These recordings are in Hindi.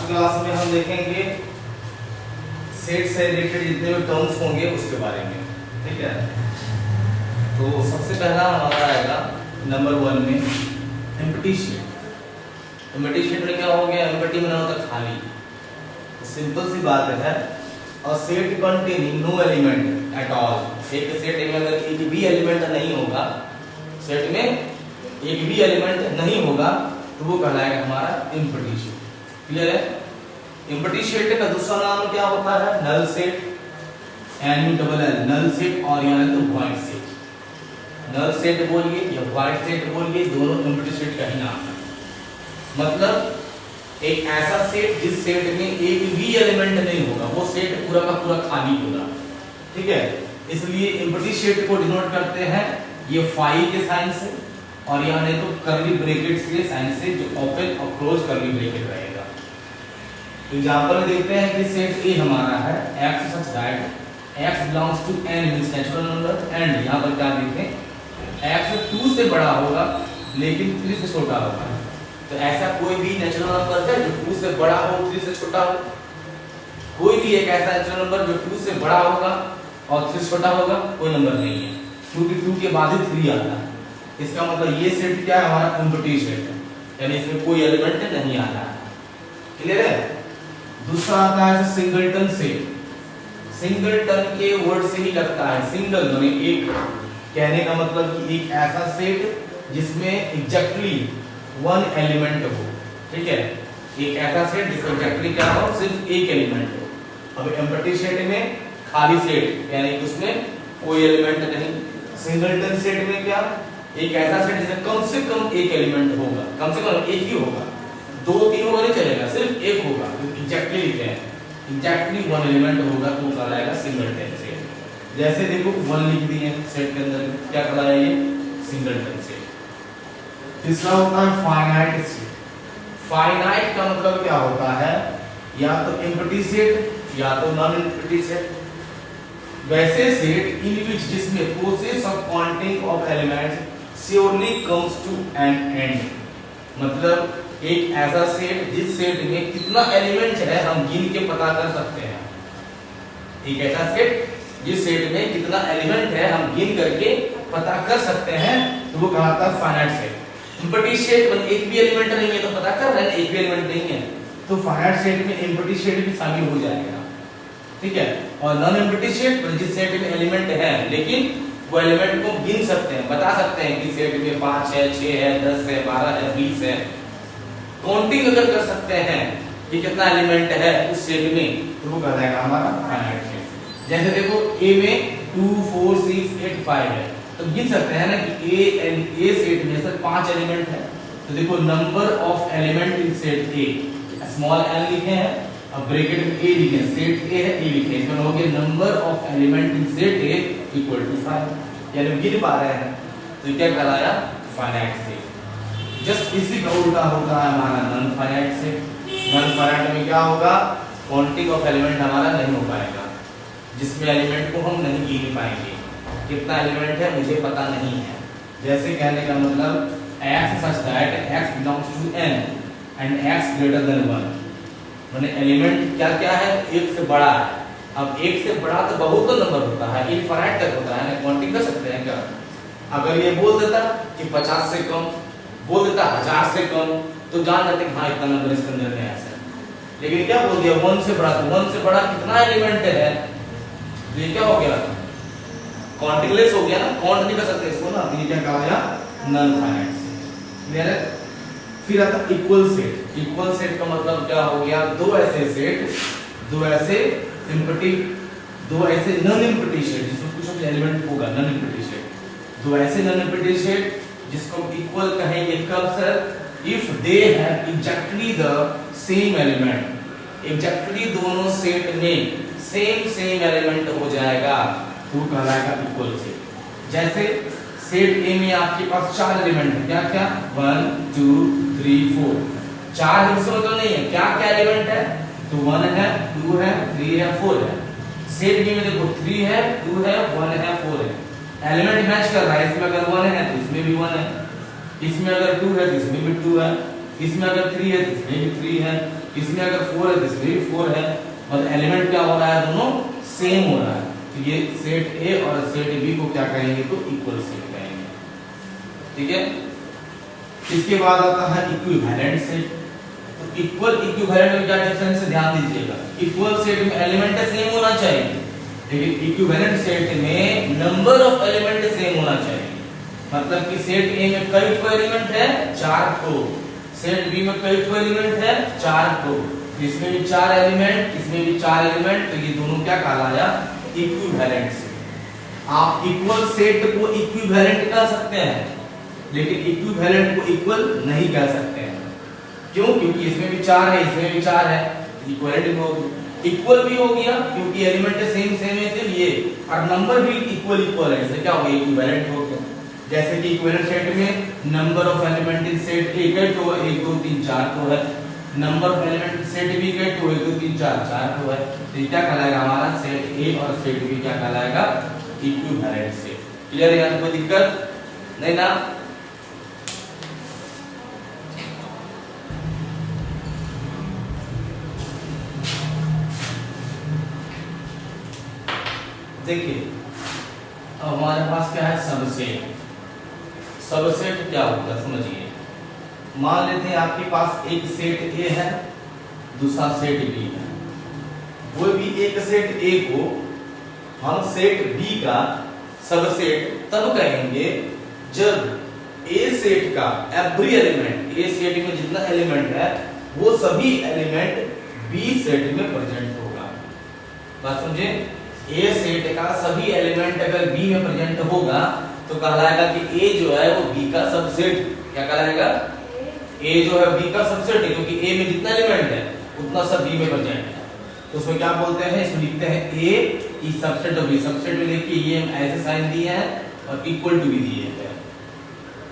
लास्ट क्लास में हम देखेंगे सेट से रिलेटेड जितने भी टर्म्स होंगे उसके बारे में, ठीक है। तो सबसे पहला हमारा आएगा नंबर 1 में एम्प्टी सेट। एम्प्टी सेट में क्या हो गया, एम्प्टी में होता है खाली। तो सिंपल सी बात है, और set containing no element at all. एक सेट में अगर एक भी एलिमेंट नहीं होगा, सेट में एक भी एलिमेंट नहीं होगा तो वो कहलाएगा हमारा एम्प्टी सेट। क्लियर है। एम्प्टी सेट का दूसरा नाम क्या होता है, null set, NULL, null set, और या तो वॉइड सेट। नल सेट बोलिए या वॉइड सेट बोलिए, दोनों एम्प्टी सेट का ही नाम है। मतलब एक ऐसा सेट जिस सेट में एक भी एलिमेंट नहीं होगा, वो सेट पूरा का पूरा खाली होगा, ठीक है। इसलिए एम्प्टी सेट को डिनोट करते हैं ये फाई के साइन से, और यहाँ नहीं तो कर्ली ब्रैकेट्स के साइन से, जो ओपन और क्लोज कर्ली ब्रैकेट रहेगा। एग्जांपल में देखते हैं कि सेट A हमारा है x such that x belongs to n means natural number, and यहाँ पर क्या देखें x 2 से बड़ा होगा लेकिन 3 से छोटा होगा। तो ऐसा कोई भी नेचुरल नंबर है जो 2 से बड़ा हो 3 से छोटा हो? कोई भी एक ऐसा नेचुरल नंबर जो 2 से बड़ा होगा और 3 से छोटा होगा, कोई नंबर नहीं है, क्योंकि 2 के बाद ही 3 आता है। इसका मतलब ये सेट क्या है, हमारा एम्प्टी सेट है, यानी इसमें कोई एलिमेंट नहीं आ रहा है। क्लियर है। दूसरा आता है सिंगलटन सेट। सिंगलटन के वर्ड से ही लगता है, सिंगल यानी एक, कहने का मतलब कि एक ऐसा सेट जिसमें एग्जैक्टली 1 एलिमेंट हो, ठीक है। एक ऐसा सेट जिसमें एग्जैक्टली क्या हो, सिर्फ एक एलिमेंट हो। अब एम्प्टी सेट में खाली सेट, यानी कि उसमें कोई एलिमेंट नहीं। सिंगलटन सेट में क्या, एक ऐसा सेट जिसमें कम से कम एक एलिमेंट होगा, कम से कम एक ही होगा, 2-3 होगा नहीं चलेगा, सिर्फ एक होगा, एग्जैक्टली लिखे हैं, एग्जैक्टली 1 एलिमेंट होगा तो कहलाएगा सिंगलटन सेट। जैसे देखो 1 लिख दिए सेट के अंदर, क्या कहलाएगा ये, सिंगलटन सेट। तीसरा होता है फाइनाइट सेट। फाइनाइट का मतलब क्या होता है, या तो एम्प्टी सेट या तो नॉन एम्प्टी सेट। वैसे सेट इन विच जिसमें process of counting of elements surely comes to an end. मतलब एक ऐसा सेट जिस सेट में कितना एलिमेंट है हम गिन के पता कर सकते हैं। एक ऐसा सेट जिस सेट में कितना एलिमेंट है हम गिन करके पता कर सकते हैं, तो वो कहलाता है फाइनाइट सेट। एम्प्टी सेट में एक भी एलिमेंट नहीं है तो पता कर रहे हैं एक भी एलिमेंट नहीं है, तो फाइनाइट सेट में एम्प्टी सेट भी शामिल हो जाएगा, ठीक है। और नॉन एम्प्टी सेट जिस सेट में एलिमेंट है लेकिन वो एलिमेंट को गिन सकते हैं, बता सकते हैं कि सेट में 5 है, 6 है, 10 है, 12 है, 20 है, काउंटिंग अगर कर सकते हैं कि कितना एलिमेंट है उस सेट में, तो वो कहलाएगा हमारा फाइनाइट सेट। जैसे देखो A में 2, 4, 6, 8, 5 है, तो गिन सकते हैं ना कि A सेट में सिर्फ 5 एलिमेंट है। तो देखो number of element in set A, small n लिखे हैं, अब ब्रैकेट में A लिखे हैं, सेट A है A लिखे हैं, इसमें हो गया number of element in set A equal to 5, यानी गिन पा रहे हैं, तो क्या कहलाया, फाइनाइट सेट। जस्ट इसी का उल्टा होता है हमारा non finite set. Non finite में क्या होगा, काउंटिंग ऑफ एलिमेंट हमारा नहीं हो पाएगा, जिसमें एलिमेंट को हम नहीं गिन पाएंगे, कितना एलिमेंट है मुझे पता नहीं है। जैसे कहने का मतलब x such that x belongs to n and x greater than 1, माने एलिमेंट क्या क्या है, एक से बड़ा है। अब एक से बड़ा तो बहुत नंबर होता है, इनफाइनाइट तक होता है ना, काउंटिंग कर सकते हैं क्या। अगर ये बोल देता कि 50 से कम, बोल देता 1000 से कम, तो जान जाते कि हाँ इतना नंबर इसके अंदर में ऐसा है। लेकिन क्या बोल दिया 1 से बड़ा, तो 1 से बड़ा कितना एलिमेंट है, तो ये क्या हो गया, काउंटिंगलेस हो गया ना, काउंट नहीं कर सकते इसको ना, तो ये क्या कहा गया, नॉन फाइनाइट सेट। क्लियर है। फिर आता इक्वल सेट। इक्वल सेट का मतलब क्या हो गया, दो ऐसे सेट, दो ऐसे एम्प्टी, दो ऐसे नॉन एम्प्टी सेट जिसमें कुछ एलिमेंट होगा, नॉन एम्प्टी सेट। दो ऐसे नॉन एम्प्टी सेट जिसको इक्वल कहेंगे कब sir, if they have exactly the same element, exactly दोनों सेट में सेम एलिमेंट हो जाएगा तो कहलाएगा इक्वल सेट। जैसे सेट A में आपके पास 4 एलिमेंट है, क्या क्या, 1, 2, 3, 4, 4 हिस्सों तो नहीं है, क्या क्या एलिमेंट है, तो 1 है, 2 है, 3 है, 4 है। सेट B में देखो 3 है, 2 है, 1 है, 4 है, एलिमेंट मैच कर रहा है। इसमें अगर 1 है तो इसमें भी 1 है, इसमें अगर 2 है तो इसमें भी 2 है, इसमें अगर 3 है तो इसमें भी 3 है, इसमें अगर 4 है तो इसमें भी 4 है, मतलब एलिमेंट क्या हो रहा है, दोनों सेम हो रहा है। तो ये सेट ए और सेट बी को क्या कहेंगे, तो इक्वल सेट कहेंगे। ठीक है, इसके बाद आता है इक्विवेलेंट सेट। तो इक्वल इक्विवेलेंट में क्या डिफरेंस है, ध्यान दीजिएगा। इक्वल सेट में एलिमेंट सेम होना चाहिए, लेकिन इक्विवेलेंट सेट में नंबर ऑफ एलिमेंट सेम होना चाहिए। मतलब कि सेट ए में कई को एलिमेंट है, 4 को, सेट बी में कई को एलिमेंट है, 4 को, इसमें भी 4 एलिमेंट, इसमें भी 4 एलिमेंट, तो ये दोनों क्या कहलाया, इक्विवेलेंट सेट। आप इक्वल सेट को इक्विवेलेंट कह सकते हैं, लेकिन इक्विवेलेंट को इक्वल नहीं कह सकते हैं। क्यों? क्योंकि इसमें भी 4 है, इसमें भी 4 है, इक्विवेलेंट भी होगी, इक्वल भी हो गया क्योंकि एलिमेंट सेम सेम है इसलिए, और नंबर भी इक्वल इक्वल है, इससे क्या हो गया, इक्विवेलेंट हो गया। जैसे कि इक्विवेलेंट सेट में number of element in set A का तो 1 2 3 4 तो है, number of element in set B का तो 1 2 3 4 4 तो है। तो ये क्या कहलाएगा, हमारा सेट ए और सेट बी क्या कहलाएगा, इक्विवेलेंट सेट। क्लियर है, यहाँ कोई दिक्कत नहीं ना। देखिए अब हमारे पास क्या है, सबसेट। सबसेट क्या होता है समझिए, मान लेते हैं आपके पास एक सेट ए है, दूसरा सेट बी है। वो भी एक सेट ए को हम सेट बी का सबसेट तब कहेंगे जब ए सेट का एवरी एलिमेंट, ए सेट में जितना एलिमेंट है वो सभी एलिमेंट बी सेट में प्रेजेंट होगा। बात समझे, ए सेट का सभी एलिमेंट अगर बी में प्रेजेंट होगा तो कहलाएगा कि ए जो है वो बी का सबसेट। क्या कहलाएगा, ए जो है बी का सबसेट है, क्योंकि ए में जितना एलिमेंट है उतना सब बी में प्रेजेंट है। तो उसमें क्या बोलते हैं, इसमें लिखते हैं A is subset of B. Subset में देखिए ये ऐसे साइन दिए हैं और इक्वल टू भी दिए हैं।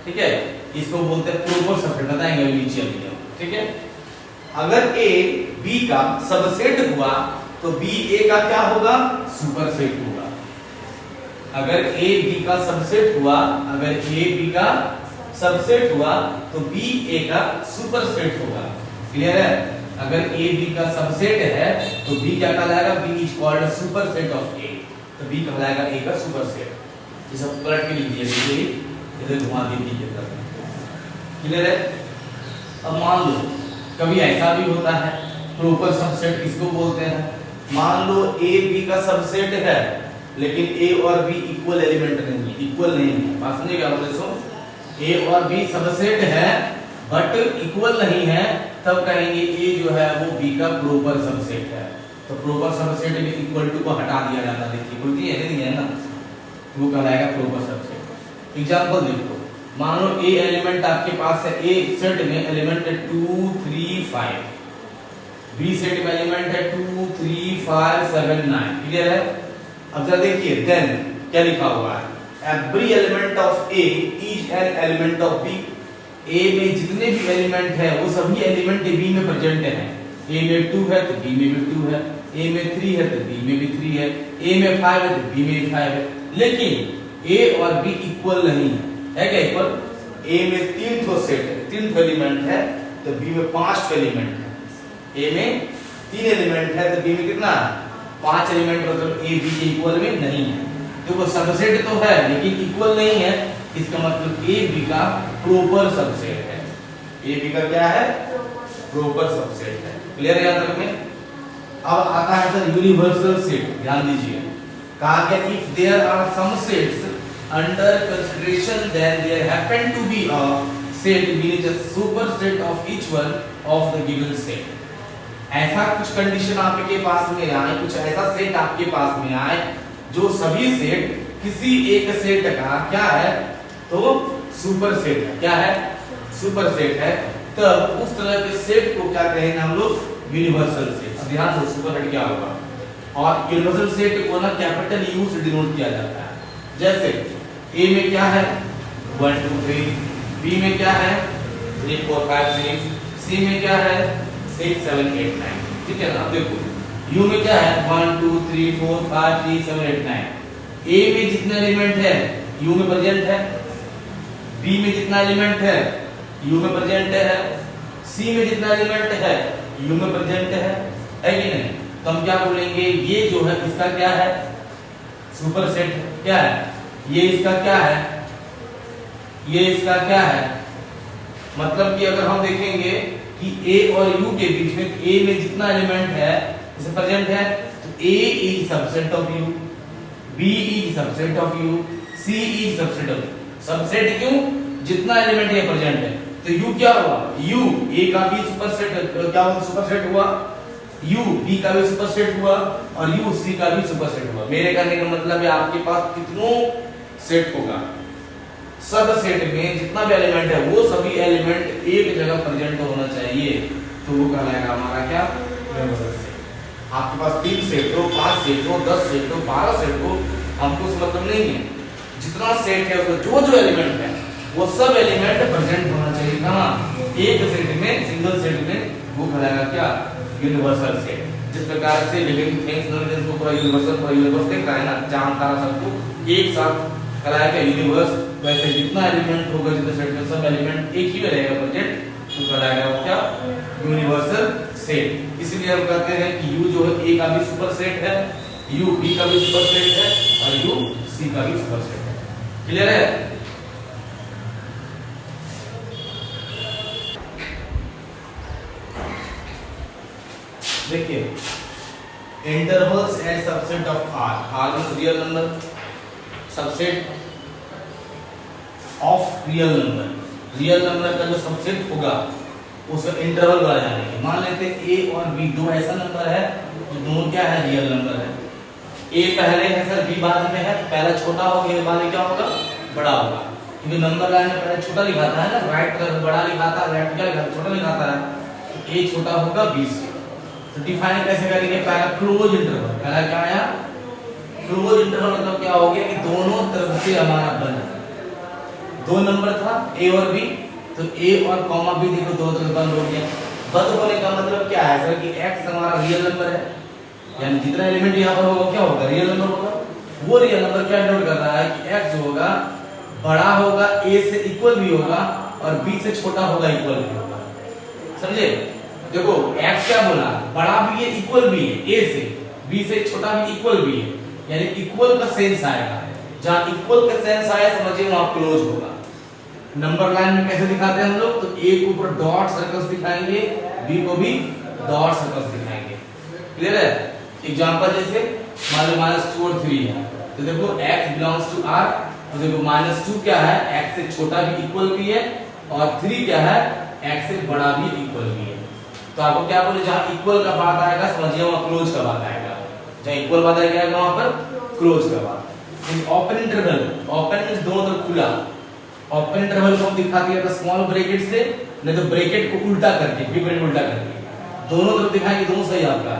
ठीक है, इसको बोलते हैं प्रोपर सबसेट, बताएंगे अभी नीचे अभी। ठीक है, अगर ए बी का सबसेट हुआ तो बी ए का क्या होगा, सुपरसेट होगा। अगर ए बी का सबसेट हुआ, अगर ए बी का सबसेट हुआ तो बी ए का सुपरसेट होगा। क्लियर है, अगर ए बी का सबसेट है तो बी क्या कहलाएगा, B is called superset of A, तो बी कहलाएगा ए का सुपरसेट। ये सब पलट के लिख दिया, इधर घुमा दीजिए। क्लियर है। अब मान लो कभी ऐसा भी होता है, प्रॉपर सबसेट किसको बोलते हैं, मान लो ए बी का सबसेट है लेकिन ए और बी इक्वल एलिमेंट नहीं है, इक्वल नहीं है। बात समझिएगा, ए और बी सबसेट है बट इक्वल नहीं है, तब कहेंगे ए जो है वो बी का प्रॉपर सबसेट है। तो प्रॉपर सबसेट में इक्वल टू को हटा दिया जाता है, देखिए बोलती है नहीं है ना, वो कहलाएगा प्रॉपर सबसेट। एग्जांपल देखो, मान लो ए एलिमेंट आपके पास है, ए सेट में एलिमेंट है 2 3 5, बी सेट में एलिमेंट है 2 3 5 7 9। क्लियर है। अब जरा देखिए देन क्या लिखा हुआ है, every element of A is an element of B. A में जितने भी एलिमेंट है वो सभी एलिमेंट बी में प्रेजेंट हैं। ए में 2 है तो बी में भी 2 है, ए में 3 है तो बी में भी 3 है, ए में 5 है तो बी में भी 5 है। लेकिन ए और बी इक्वल नहीं है क्या इक्वल? ए में 3 ठो सेट है, 3 ठो एलिमेंट है तो बी में 5 ठो एलिमेंट है। ए में 3 एलिमेंट है तो बी में कितना, 5 एलिमेंट, मतलब ए बी के इक्वल में नहीं है। तो वो सबसेट तो है लेकिन इक्वल नहीं है, इसका मतलब ए बी का प्रॉपर सबसेट है। ए बी का क्या है, प्रॉपर सबसेट है। क्लियर है यहाँ तक में। अब आता है सर यूनिवर्सल सेट, ध्यान दीजिए। कहा गया if there are some sets under consideration then there happen to be a set which is superset of each one of the given set. ऐसा कुछ कंडीशन आपके पास में आए, कुछ ऐसा सेट आपके पास में आए जो सभी सेट किसी एक सेट का क्या है, तो सुपर सेट है। क्या है, सुपर सेट है। तब उस तरह के सेट को क्या कहेंगे हम लोग, यूनिवर्सल सेट। अब ध्यान दो सुपर सेट क्या होगा, और यूनिवर्सल सेट को ना कैपिटल यू से डिनोट किया जाता है। जैसे ए में क्या है 1 2 3, बी में क्या है 3 4 5 6, सी में क्या है 6 7 8 9। ठीक है ना। देखो यू में क्या है 1 2 3 4 5 6 7 8 9। ए में जितना एलिमेंट है यू में प्रेजेंट है, बी में जितना एलिमेंट है यू में प्रेजेंट है, सी में जितना एलिमेंट है यू में प्रेजेंट है कि नहीं? तो हम क्या बोलेंगे, ये जो है इसका क्या है, सुपरसेट क्या है, ये इसका क्या है, ये इसका क्या है, मतलब कि अगर हम देखेंगे कि ए और यू के बीच में, ए में जितना एलिमेंट है इसे प्रेजेंट है, तो A is subset of U, B is subset of U, C is subset of U. Subset क्यों? जितना एलिमेंट ये प्रेजेंट है। तो यू क्या हुआ, यू ए का भी सुपरसेट, क्या हुआ, सुपरसेट हुआ, यू बी का भी सुपरसेट हुआ और यू सी का भी सुपरसेट हुआ। मेरे कहने का मतलब है आपके पास कितनों सेट होगा, सब सेट में जितना भी एलिमेंट है वो सभी एलिमेंट एक जगह प्रेजेंट होना चाहिए, तो वो कहलाएगा हमारा क्या, यूनिवर्सल सेट। आपके पास 3 सेट हो, 5 सेट हो, 10 सेट हो, 12 सेट हो, हमको उसका मतलब नहीं है, जितना सेट है उसका जो एलिमेंट है वो सब एलिमेंट प्रेजेंट होना चाहिए कहाँ, एक सेट में, सिंगल सेट में, वो कहलाएगा क्या, यूनिवर्सल सेट। जिस प्रकार से लिविंग थिंग्स को पूरा यूनिवर्स देख रहा है ना, चांद तारा सबको एक साथ कहलाएगा यूनिवर्स, वैसे जितना एलिमेंट होगा जितने सेट में सब एलिमेंट एक ही में रहेगा प्रेजेंट, तो कहलाएगा वो क्या, यूनिवर्सल सेट। इसीलिए हम कहते हैं कि यू जो है ए का भी सुपर सेट है, यू बी का भी सुपर सेट है और यू सी का भी सुपर सेट है। क्लियर है? देखिए, intervals and subset of R, R is real number, subset of real number, real number का जो सबसेट होगा उसका इंटरवल बढ़ा जाएंगे। मान लेते हैं ए और बी दो ऐसा नंबर है तो दोनों क्या है, रियल नंबर है। ए पहले है सर, बी बाद में है, पहला छोटा हो गया, बाद में क्या होगा, बड़ा होगा, क्योंकि नंबर लाइन में पहले छोटा लिखाता है ना, राइट तरफ बड़ा लिखाता है, लेफ्ट क्या लिखाता है, छोटा लिखाता है। ए छोटा होगा बी से, तो डिफाइन कैसे करेंगे, पहला क्लोज इंटरवल, पहला क्या आया, क्लोज इंटरवल, मतलब क्या हो गया कि दोनों तरफ से हमारा बंद है। दो नंबर था ए और बी, तो ए और कॉमा बी देखो दोनों तरफ बंद हो गया। बंद होने का मतलब क्या है सर, कि x हमारा रियल नंबर है, यानी जितना एलिमेंट यहाँ पर होगा क्या होगा, रियल नंबर होगा। वो रियल नंबर क्या डिनोट कर रहा है कि x जो होगा बड़ा होगा, a से इक्वल भी होगा और b से छोटा होगा, इक्वल भी होगा। समझे? देखो x क्या बोला, बड़ा भी है, इक्वल भी है, a से, b से छोटा भी, इक्वल भी है, यानी इक्वल का सेंस आएगा। जहां इक्वल का सेंस आया समझिए वहां क्लोज होगा। नंबर लाइन में कैसे दिखाते हैं हम लोग, तो a के ऊपर डॉट सर्कल्स दिखाएंगे, b को भी डॉट सर्कल्स दिखाएंगे। क्लियर है? एग्जांपल जैसे मान लो -2 और 3 है, तो देखो x बिलोंग्स टू r, तो देखो -2 क्या है, x से छोटा भी, इक्वल भी है, और 3 क्या है, x से बड़ा भी, इक्वल भी है। तो आपको क्या बोले, जहां इक्वल का बात आएगा समझिए वहां क्लोज का बात आएगा, जहां इक्वल बात आएगा वहां पर क्लोज का बात। ओपन इंटरवल, ओपन मींस दोनों तरफ खुला, ओपन इंटरवल को हम दिखाते हैं स्मॉल ब्रैकेट से, नहीं तो ब्रैकेट को उल्टा करके, बिग ब्रैकेट उल्टा करके, दोनों तरफ दिखाएंगे, दोनों सही आपका।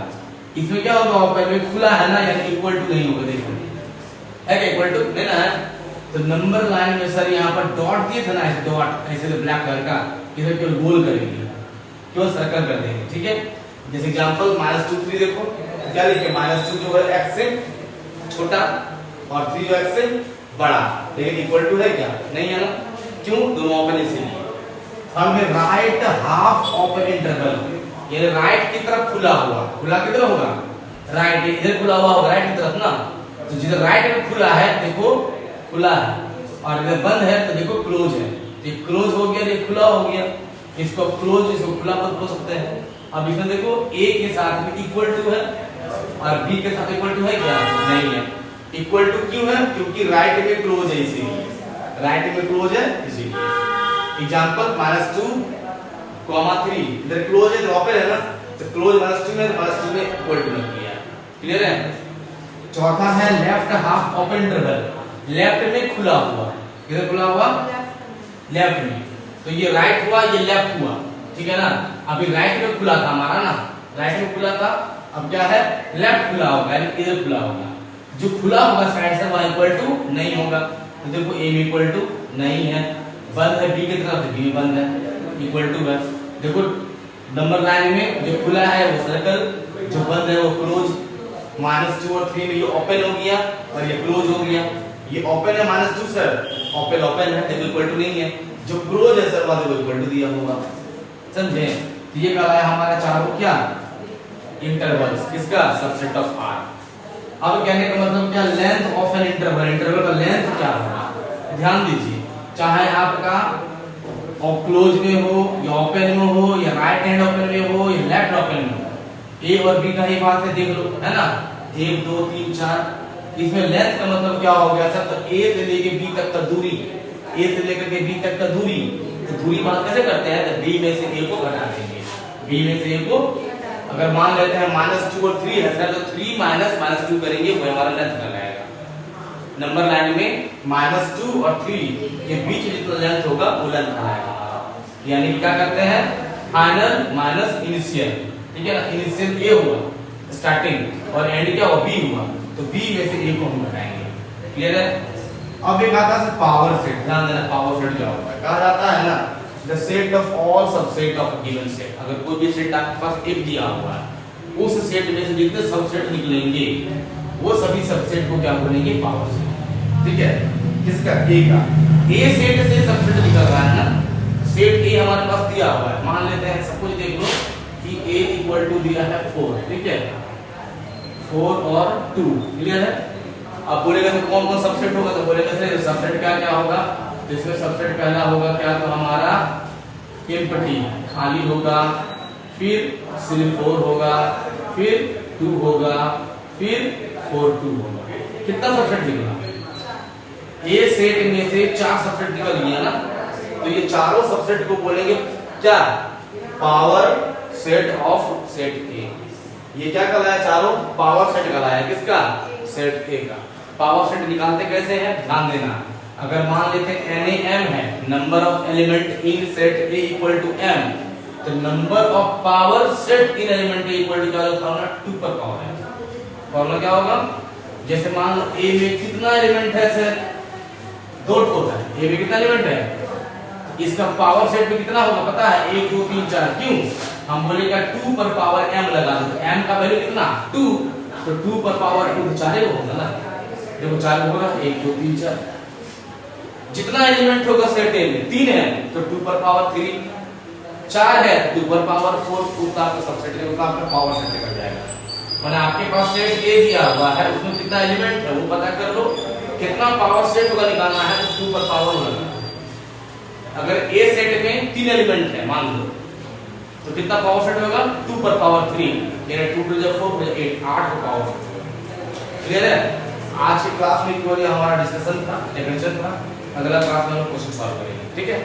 इसमें क्या होगा, ओपन में खुला है ना, यानी इक्वल टू नहीं होगा, देखो है क्या, इक्वल टू नहीं ना है। तो नंबर लाइन में सर यहाँ पर डॉट दिए थे ना, ऐसे डॉट, ऐसे ब्लैक कलर का, इधर केवल गोल करेंगे, केवल सर्कल कर देंगे, ठीक है। जैसे एग्जांपल -2 3 देखो क्या लिखे, -2 जो है x से छोटा और 3 जो x से बड़ा, लेकिन इक्वल टू है क्या, नहीं है ना, क्यों, दोनों ओपन इसीलिए। हम है राइट हाफ ओपन इंटरवल, ये राइट की तरफ खुला हुआ, खुला किधर होगा, राइट, इधर खुला हुआ होगा राइट की तरफ ना, तो जिधर राइट में खुला है देखो खुला है, और इधर बंद है तो देखो क्लोज है। ये क्लोज हो गया, ये खुला हो गया, इसको क्लोज, इसको खुला मत बोल सकते हैं। अब इसमें देखो a के साथ में इक्वल टू है और b के साथ इक्वल टू है क्या, नहीं है। इक्वल टू क्यों है, क्योंकि राइट में क्लोज है, इसीलिए राइट में क्लोज है इसीलिए। एग्जांपल -2, 3 इधर क्लोज है तो ओपन है ना, तो क्लोज -2 में, -2 में इक्वल टू लग गया। क्लियर है? चौथा है left half open interval, left में खुला हुआ, किधर खुला हुआ, लेफ्ट में, तो ये राइट हुआ, ये लेफ्ट हुआ, ठीक है ना। अभी राइट में खुला था हमारा ना, राइट में खुला था, अब क्या है, लेफ्ट खुला होगा, यानी इधर खुला होगा। जो खुला होगा साइड से वहां इक्वल टू नहीं होगा, तो देखो a में इक्वल टू नहीं है, बंद है b की तरफ, b में बंद है, इक्वल टू है। देखो नंबर लाइन में जो खुला है वो सर्कल, जो बंद है वो क्लोज। -2 और 3 में ये ओपन हो गया और ये क्लोज हो गया। ये ओपन है -2 सर, ओपन है, देखो इक्वल टू नहीं है, जो क्लोज है सर वहां देखो इक्वल टू दिया होगा, समझे। तो ये कहलाया हमारा चारों क्या इंटरवल्स, किसका सबसेट ऑफ आर। अब कहने का मतलब क्या, length of an interval, interval का लेंथ क्या होगा। ध्यान दीजिए, चाहे आपका क्लोज में हो या ओपन में हो या राइट हैंड ओपन में हो या लेफ्ट ओपन में हो, ए और बी का ही बात है, देख लो, है ना, 1 2 3 4। इसमें लेंथ का मतलब क्या हो गया सर, तो ए से लेके बी तक का दूरी, ए से लेकर के बी तक का दूरी। तो दूरी बात कैसे करते हैं, तो बी में से ए को घटा देंगे, बी में से ए को, अगर मान लेते हैं -2 और 3 है सर, तो 3 - -2 करेंगे, वो हमारा लेंथ कहलाएगा। नंबर लाइन में -2 और 3 के बीच जितना लेंथ होगा वो लेंथ कहलाएगा। यानी क्या करते हैं, फाइनल माइनस इनिशियल, ठीक है ना, इनिशियल ए हुआ स्टार्टिंग और एंड क्या हुआ बी हुआ, तो बी में से ए को हम घटाएंगे। क्लियर है। अब एक आता है पावर सेट, ध्यान देना पावर सेट क्या होता है, कहा जाता है ना the set of all subset of a given set. अगर कोई भी सेट आपके पास एक दिया हुआ है, उस सेट में से जितने सबसेट निकलेंगे वो सभी सबसेट को क्या बोलेंगे, पावर सेट। ठीक है, किसका, ए का, ए सेट से सबसेट निकल रहा है ना, सेट ए हमारे पास दिया हुआ है, मान लेते हैं सब कुछ देख लो कि a इक्वल टू दिया है 4, ठीक है, 4 और 2। क्लियर है। अब बोलेगा तो कौन कौन सबसेट होगा, तो बोलेगा सर सबसेट क्या क्या होगा, तो इसमें सबसेट पहला होगा क्या, तो हमारा एम्प्टी खाली होगा, फिर सिर्फ 4 होगा, फिर 2 होगा, फिर 4 2 होगा। कितना सबसेट निकला, ए सेट में से 4 सबसेट निकल गया ना, तो ये चारों सबसेट को बोलेंगे क्या, पावर सेट ऑफ सेट ए। ये क्या कहलाया, चारों पावर सेट कहलाया, किसका, सेट ए का। पावर सेट निकालते कैसे हैं, ध्यान देना, अगर मान लेते हैं NAM है, number of element in set A equal to m, तो number of power set in element A equal to क्या होगा, फॉर्मूला 2 पर पावर है। फॉर्मूला क्या होगा, जैसे मान लो ए में कितना एलिमेंट है सर, 2 होता है, ए में कितना एलिमेंट है, इसका पावर सेट में कितना होगा पता है, 1 2 3 4। क्यों, हम बोलेगा 2 पर पावर m लगा दो, तो m का वैल्यू कितना 2, तो 2 पर पावर 2 चारे होगा ना, देखो 4 होगा, 1 2 3 4। जितना एलिमेंट होगा सेट ए में 3 है, तो 2 पर पावर 3, 4 है 2 पर पावर 4, 2 का आपका सबसेट लेगा, आपका पावर सेट निकल जाएगा। माने आपके पास सेट ए दिया हुआ है, उसमें कितना एलिमेंट है वो पता कर लो, कितना पावर सेट होगा निकालना है, तो 2 पर पावर लगा। अगर ए सेट में 3 एलिमेंट है मान लो, तो कितना पावर सेट होगा, 2 पर पावर 3, यानी 2 टू द 4 8, 8 का पावर। क्लियर है। आज की क्लास में केवल हमारा डिस्कशन था, डेफिनेशन था, अगला क्लास में हम क्वेश्चन सॉल्व करेंगे, ठीक है।